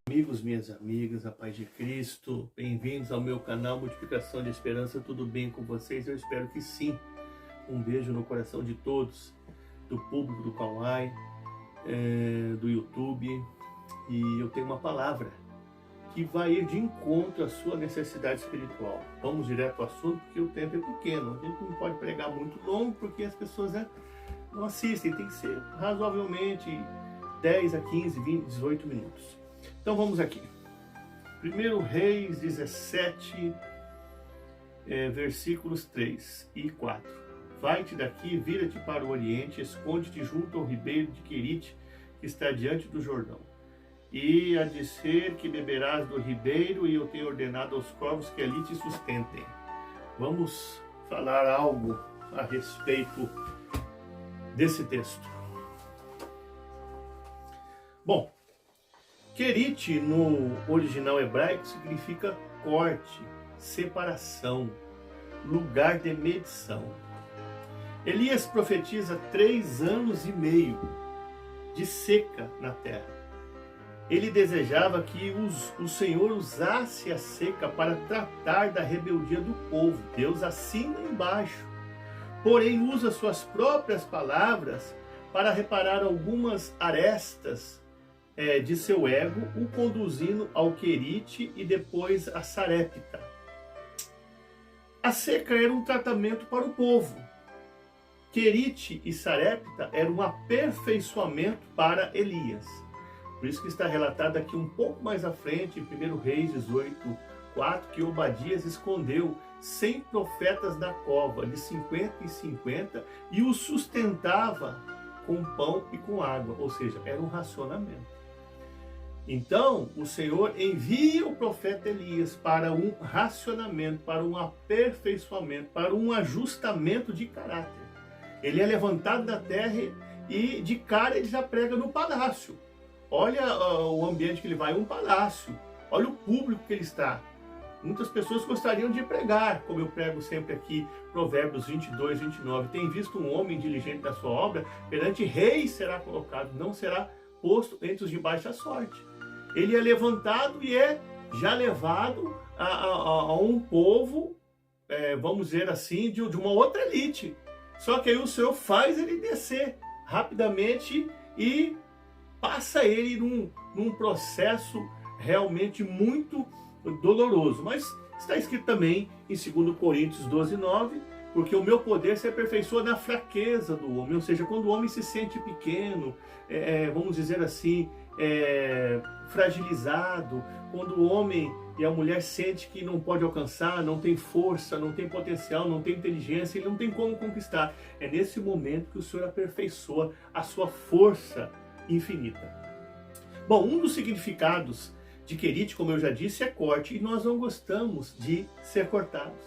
Amigos, minhas amigas, a paz de Cristo, bem-vindos ao meu canal Multiplicação de Esperança. Tudo bem com vocês? Eu espero que sim. Um beijo no coração de todos, do público do Kawaii, do YouTube. E eu tenho uma palavra que vai ir de encontro à sua necessidade espiritual. Vamos direto ao assunto, porque o tempo é pequeno. A gente não pode pregar muito longo, porque as pessoas não assistem. Tem que ser razoavelmente 10 a 15, 20, 18 minutos. Então vamos aqui. 1 Reis 17, versículos 3 e 4. Vai-te daqui, vira-te para o oriente, esconde-te junto ao ribeiro de Querite, que está diante do Jordão. E há de ser que beberás do ribeiro, e eu tenho ordenado aos corvos que ali te sustentem. Vamos falar algo a respeito desse texto. Bom, Querite no original hebraico significa corte, separação, lugar de medição. Elias profetiza 3 anos e meio de seca na terra. Ele desejava que o Senhor usasse a seca para tratar da rebeldia do povo. Deus assina embaixo, porém usa suas próprias palavras para reparar algumas arestas de seu ego, o conduzindo ao Querite e depois a Sarepta. A seca era um tratamento para o povo. Querite e Sarepta eram um aperfeiçoamento para Elias. Por isso que está relatado aqui um pouco mais à frente, em 1 Reis 18, 4, que Obadias escondeu 100 profetas da cova, de 50 em 50, e os sustentava com pão e com água, ou seja, era um racionamento. Então, o Senhor envia o profeta Elias para um racionamento, para um aperfeiçoamento, para um ajustamento de caráter. Ele é levantado da terra e de cara ele já prega no palácio. Olha o ambiente que ele vai, um palácio. Olha o público que ele está. Muitas pessoas gostariam de pregar, como eu prego sempre aqui, Provérbios 22, 29. Tem visto um homem diligente da sua obra, perante reis será colocado, não será posto entre os de baixa sorte. Ele é levantado e é já levado a um povo, vamos dizer assim, de uma outra elite. Só que aí o Senhor faz ele descer rapidamente e passa ele num processo realmente muito doloroso. Mas está escrito também em 2 Coríntios 12, 9, porque o meu poder se aperfeiçoa na fraqueza do homem. Ou seja, quando o homem se sente pequeno, vamos dizer assim, fragilizado, quando o homem e a mulher sente que não pode alcançar, não tem força, não tem potencial, não tem inteligência, ele não tem como conquistar. É nesse momento que o Senhor aperfeiçoa a sua força infinita. Bom, um dos significados de Querite, como eu já disse, é corte, e nós não gostamos de ser cortados.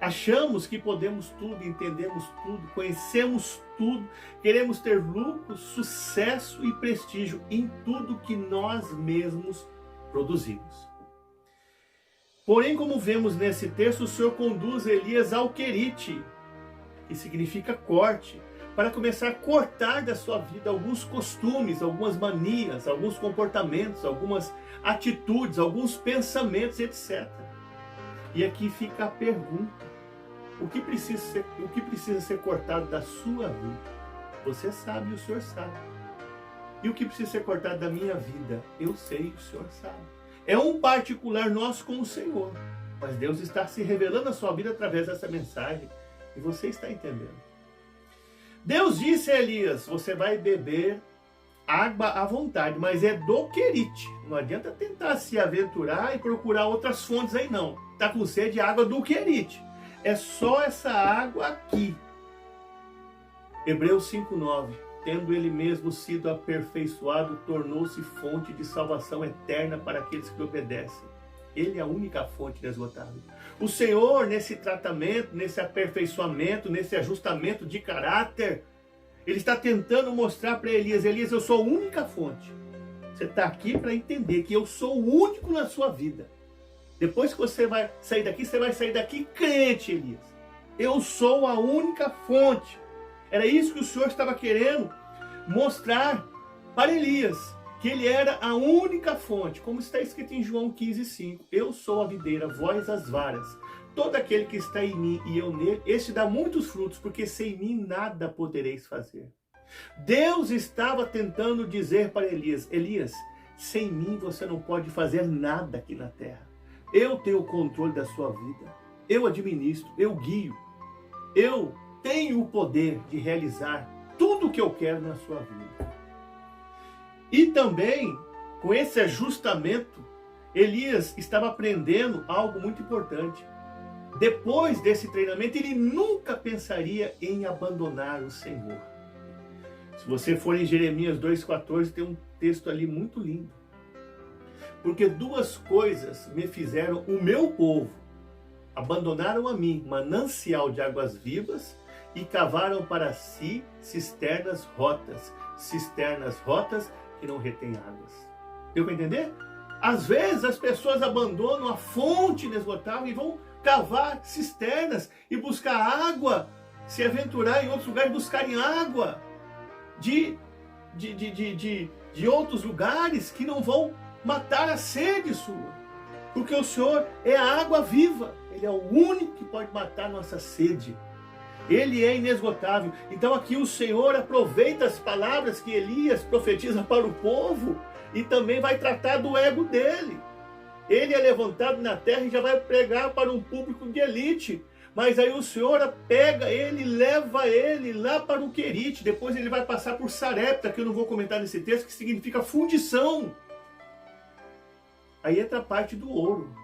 Achamos que podemos tudo, entendemos tudo, conhecemos tudo, queremos ter lucro, sucesso e prestígio em tudo que nós mesmos produzimos. Porém, como vemos nesse texto, o Senhor conduz Elias ao Querite, que significa corte, para começar a cortar da sua vida alguns costumes, algumas manias, alguns comportamentos, algumas atitudes, alguns pensamentos, etc. E aqui fica a pergunta: o que precisa ser cortado da sua vida? Você sabe e o Senhor sabe. E o que precisa ser cortado da minha vida? Eu sei e o Senhor sabe. É um particular nosso com o Senhor. Mas Deus está se revelando a sua vida através dessa mensagem. E você está entendendo. Deus disse a Elias: você vai beber água à vontade, mas é do Querite. Não adianta tentar se aventurar e procurar outras fontes aí não. Está com sede de água do Querite. É só essa água aqui. Hebreus 5:9. Tendo ele mesmo sido aperfeiçoado, tornou-se fonte de salvação eterna para aqueles que obedecem. Ele é a única fonte inesgotável. O Senhor, nesse tratamento, nesse aperfeiçoamento, nesse ajustamento de caráter, Ele está tentando mostrar para Elias: Elias, eu sou a única fonte. Você está aqui para entender que eu sou o único na sua vida. Depois que você vai sair daqui crente, Elias. Eu sou a única fonte. Era isso que o Senhor estava querendo mostrar para Elias, que ele era a única fonte, como está escrito em João 15:5. Eu sou a videira, vós as varas. Todo aquele que está em mim e eu nele, este dá muitos frutos, porque sem mim nada podereis fazer. Deus estava tentando dizer para Elias: Elias, sem mim você não pode fazer nada aqui na terra. Eu tenho o controle da sua vida. Eu administro, eu guio. Eu tenho o poder de realizar tudo o que eu quero na sua vida. E também, com esse ajustamento, Elias estava aprendendo algo muito importante. Depois desse treinamento, ele nunca pensaria em abandonar o Senhor. Se você for em Jeremias 2,14, tem um texto ali muito lindo. Porque duas coisas me fizeram o meu povo. Abandonaram a mim manancial de águas vivas e cavaram para si cisternas rotas que não retêm águas. Deu para entender? Às vezes as pessoas abandonam a fonte inesgotável e vão cavar cisternas e buscar água, se aventurar em outros lugares, buscarem água de outros lugares que não vão matar a sede sua. Porque o Senhor é a água viva. Ele é o único que pode matar a nossa sede. Ele é inesgotável. Então aqui o Senhor aproveita as palavras que Elias profetiza para o povo e também vai tratar do ego dele. Ele é levantado na terra e já vai pregar para um público de elite. Mas aí o Senhor pega ele e leva ele lá para o Querite. Depois ele vai passar por Sarepta, que eu não vou comentar nesse texto, que significa fundição. Aí entra a parte do ouro.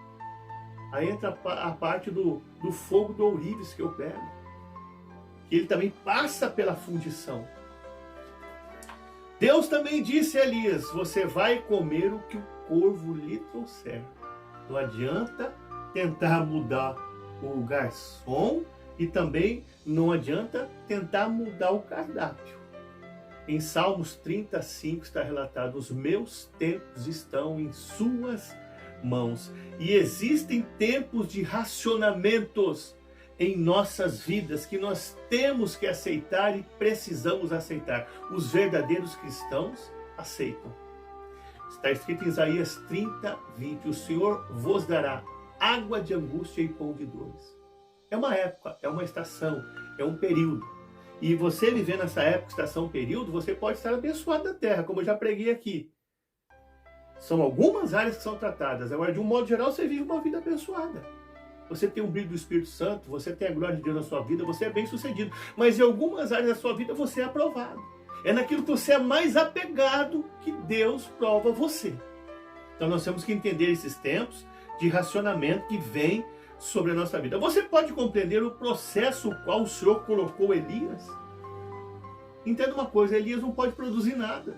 Aí entra a parte do fogo do ourives que eu pego. Ele também passa pela fundição. Deus também disse a Elias: você vai comer o que o corvo lhe trouxer. Não adianta tentar mudar o garçom e também não adianta tentar mudar o cardápio. Em Salmos 35 está relatado: os meus tempos estão em suas mãos. E existem tempos de racionamentos em nossas vidas que nós temos que aceitar e precisamos aceitar. Os verdadeiros cristãos aceitam. Está escrito em Isaías 30:20: o Senhor vos dará água de angústia e pão de dores. É uma época, é uma estação, é um período. E você viver nessa época, estação, período, você pode estar abençoado da terra, como eu já preguei aqui. São algumas áreas que são tratadas. Agora, de um modo geral, você vive uma vida abençoada. Você tem o brilho do Espírito Santo, você tem a glória de Deus na sua vida, você é bem sucedido. Mas em algumas áreas da sua vida você é aprovado. É naquilo que você é mais apegado que Deus prova você. Então nós temos que entender esses tempos de racionamento que vem sobre a nossa vida. Você pode compreender o processo o qual o Senhor colocou Elias? Entenda uma coisa: Elias não pode produzir nada.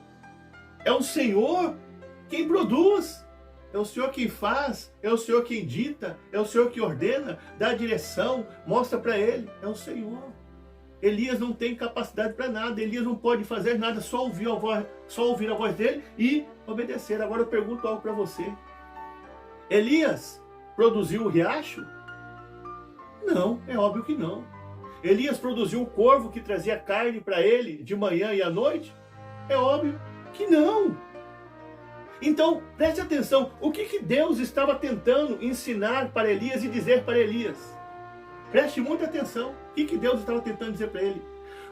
É o Senhor quem produz. É o Senhor quem faz, é o Senhor quem dita, é o Senhor que ordena, dá a direção, mostra para ele. É o Senhor. Elias não tem capacidade para nada, Elias não pode fazer nada, só ouvir a voz dele e obedecer. Agora eu pergunto algo para você: Elias produziu o riacho? Não, é óbvio que não. Elias produziu o corvo que trazia carne para ele de manhã e à noite? É óbvio que não. Então, preste atenção, o que Deus estava tentando ensinar para Elias e dizer para Elias? Preste muita atenção. O que Deus estava tentando dizer para ele?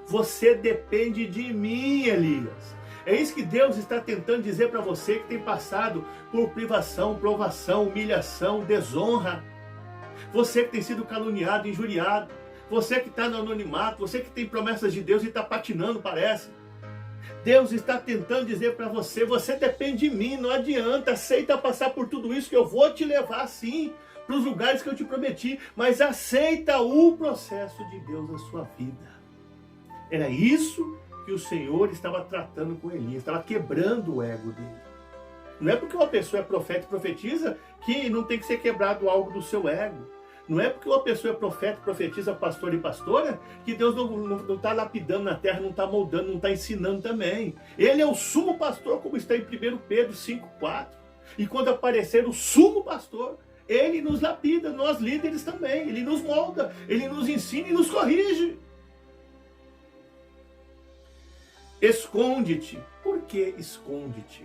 Você depende de mim, Elias. É isso que Deus está tentando dizer para você que tem passado por privação, provação, humilhação, desonra. Você que tem sido caluniado, injuriado. Você que está no anonimato, você que tem promessas de Deus e está patinando, parece. Deus está tentando dizer para você: você depende de mim, não adianta, aceita passar por tudo isso que eu vou te levar sim, para os lugares que eu te prometi, mas aceita o processo de Deus na sua vida. Era isso que o Senhor estava tratando com Elias, estava quebrando o ego dele. Não é porque uma pessoa é profeta e profetiza que não tem que ser quebrado algo do seu ego. Não é porque uma pessoa é profeta, profetiza, pastor e pastora, que Deus não está lapidando na terra, não está moldando, não está ensinando também. Ele é o sumo pastor, como está em 1 Pedro 5,4. E quando aparecer o sumo pastor, Ele nos lapida, nós líderes também. Ele nos molda, ele nos ensina e nos corrige. Esconde-te. Por que esconde-te?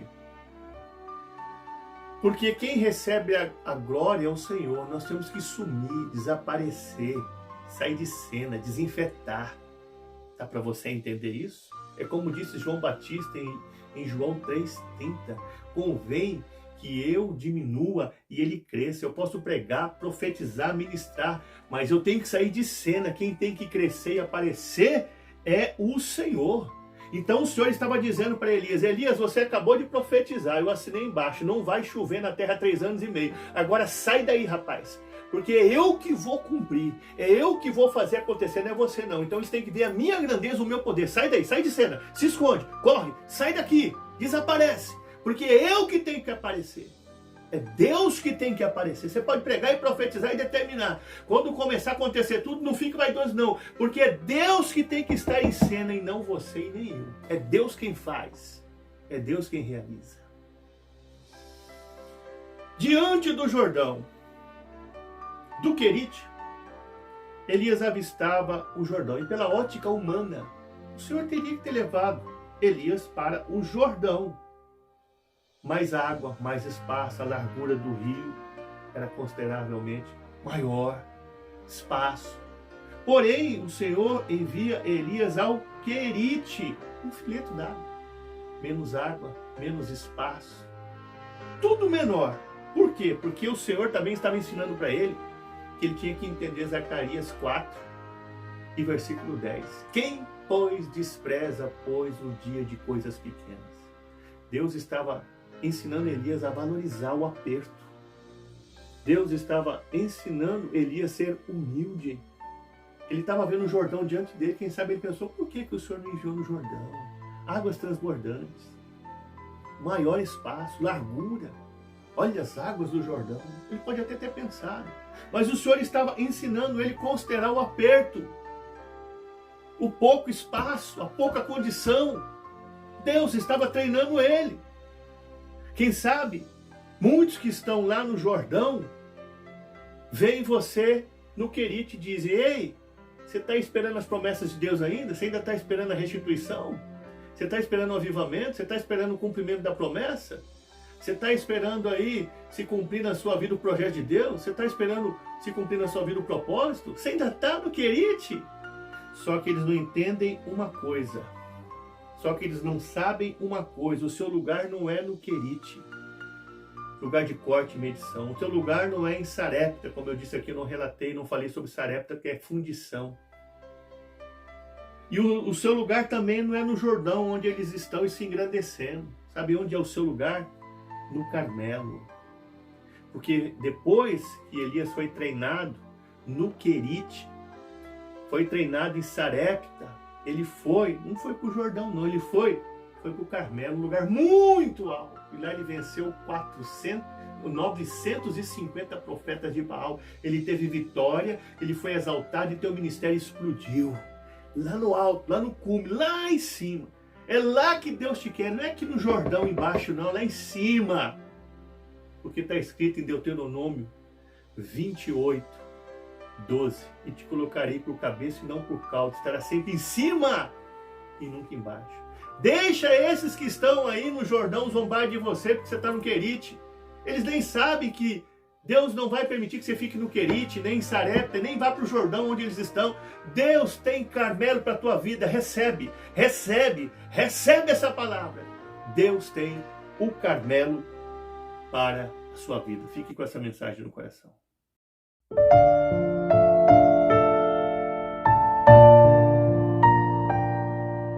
Porque quem recebe a glória é o Senhor. Nós temos que sumir, desaparecer, sair de cena, desinfetar. Dá para você entender isso? É como disse João Batista em João 3,30. Convém que eu diminua e ele cresça. Eu posso pregar, profetizar, ministrar, mas eu tenho que sair de cena. Quem tem que crescer e aparecer é o Senhor. Então o Senhor estava dizendo para Elias: Elias, você acabou de profetizar, eu assinei embaixo, não vai chover na terra 3 anos e meio. Agora sai daí, rapaz, porque é eu que vou cumprir, é eu que vou fazer acontecer, não é você não. Então eles têm que ver a minha grandeza, o meu poder. Sai daí, sai de cena, se esconde, corre, sai daqui, desaparece, porque é eu que tenho que aparecer. É Deus que tem que aparecer. Você pode pregar e profetizar e determinar. Quando começar a acontecer tudo, não fique vaidoso não. Porque é Deus que tem que estar em cena e não você e nem eu. É Deus quem faz. É Deus quem realiza. Diante do Jordão, do Querite, Elias avistava o Jordão. E pela ótica humana, o Senhor teria que ter levado Elias para o Jordão. Mais água, mais espaço, a largura do rio era consideravelmente maior, espaço. Porém, o Senhor envia Elias ao Querite, um fileto d'água. Menos água, menos espaço, tudo menor. Por quê? Porque o Senhor também estava ensinando para ele que ele tinha que entender Zacarias 4 e versículo 10. Quem, pois, despreza, pois, o dia de coisas pequenas? Deus estava ensinando Elias a valorizar o aperto. Deus estava ensinando Elias a ser humilde. Ele estava vendo o Jordão diante dele. Quem sabe ele pensou: por que o Senhor me enviou no Jordão? Águas transbordantes, maior espaço, largura. Olha as águas do Jordão. Ele pode até ter pensado, mas o Senhor estava ensinando ele a considerar o aperto, o pouco espaço, a pouca condição. Deus estava treinando ele. Quem sabe, muitos que estão lá no Jordão, veem você no Querite e dizem: ei, você está esperando as promessas de Deus ainda? Você ainda está esperando a restituição? Você está esperando o avivamento? Você está esperando o cumprimento da promessa? Você está esperando aí se cumprir na sua vida o projeto de Deus? Você está esperando se cumprir na sua vida o propósito? Você ainda está no Querite? Só que eles não entendem uma coisa. Só que eles não sabem uma coisa: o seu lugar não é no Querite, lugar de corte e medição. O seu lugar não é em Sarepta, como eu disse aqui, eu não relatei, não falei sobre Sarepta, que é fundição. E o seu lugar também não é no Jordão, onde eles estão e se engrandecendo. Sabe onde é o seu lugar? No Carmelo. Porque depois que Elias foi treinado no Querite, foi treinado em Sarepta, ele não foi para o Jordão não, ele foi para o Carmelo, um lugar muito alto. E lá ele venceu 950 profetas de Baal. Ele teve vitória, ele foi exaltado e teu ministério explodiu. Lá no alto, lá no cume, lá em cima. É lá que Deus te quer, não é aqui no Jordão embaixo não, lá em cima. Porque está escrito em Deuteronômio 28, 12, e te colocarei por cabeça e não por cauda, estará sempre em cima e nunca embaixo. Deixa esses que estão aí no Jordão zombar de você porque você está no Querite. Eles nem sabem que Deus não vai permitir que você fique no Querite, nem em Sarepta, nem vá para o Jordão onde eles estão. Deus tem Carmelo para a tua vida. Recebe, recebe, recebe essa palavra. Deus tem o Carmelo para a sua vida. Fique com essa mensagem no coração.